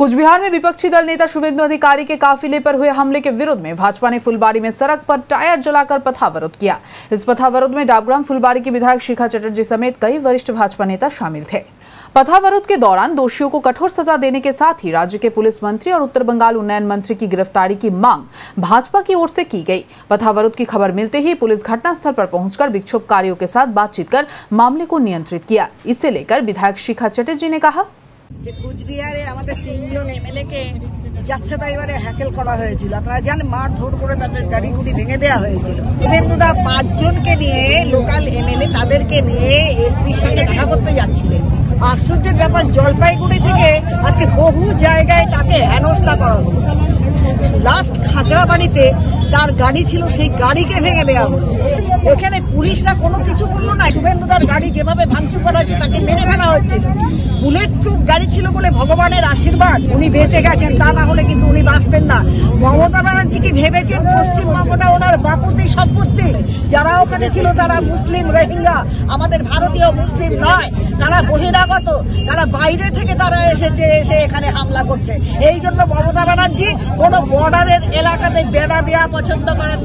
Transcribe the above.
कुचबिहार में विपक्षी दल नेता शुभेंदु अधिकारी के काफिले पर हुए हमले के विरोध में भाजपा ने फुलबारी में सड़क पर टायर जलाकर पथावरोध किया। इस पथावरोध में डाबग्राम फुलबारी की विधायक शिखा चटर्जी समेत कई वरिष्ठ भाजपा नेता शामिल थे। पथावरोध के दौरान दोषियों को कठोर सजा देने के साथ ही राज्य के पुलिस मंत्री और उत्तर बंगाल उन्नयन मंत्री की गिरफ्तारी की मांग भाजपा की ओर से की गई। पथावरोध की खबर मिलते ही पुलिस घटनास्थल पर पहुंचकर विक्षोभकारियों के साथ बातचीत कर मामले को नियंत्रित किया। इसे लेकर विधायक शिखा चटर्जी ने कहा, কুচবিহারে আমাদের তিনজন এমএলএ কে যাচ্ছে তাই এবারে হ্যাকেল করা হয়েছিল। আপনারা জানেন মারধর করে তাদের গাড়ি দেখে দেওয়া হয়েছিল। শুভেন্দুদা 5 জনকে নিয়ে লোকাল এমএলএ তাদেরকে নিয়ে এসপির সঙ্গে দেখা করতে যাচ্ছিলেন। আশ্চর্যের ব্যাপার, জলপাইগুড়ি থেকে আজকে বহু জায়গায় তাকে হেনস্থা করা হলো। লাস্ট খাগড়াবাড়িতে তার গাড়ি ছিল, সেই গাড়িকে ভেঙে দেওয়া হলো। এখানে পুলিশরা কোনো কিছু বললো না। শুভেন্দুদার গাড়ি যেভাবে ভাঙচুর করা হচ্ছে তাকে মেরে ফেলা হচ্ছিল। বুলেট প্রুফ গাড়ি ছিল বলে ভগবানের আশীর্বাদ উনি বেঁচে গেছেন, তা না হলে কিন্তু উনি বাঁচতেন না। মমতা ব্যানার্জি কি ভেবেছেন পশ্চিমবঙ্গটা ওনার বাপুতি সম্পত্তি? যারা ওখানে ছিল তারা মুসলিম রোহিঙ্গা, আমাদের ভারতীয় মুসলিম নয়, তারা বহিরাগত, তারা বাইরে থেকে তারা এসে এখানে হামলা করছে। এই জন্য মমতা ব্যানার্জি কোনো বর্ডারের এলাকাতে বেড়া দেওয়া পছন্দ করেন।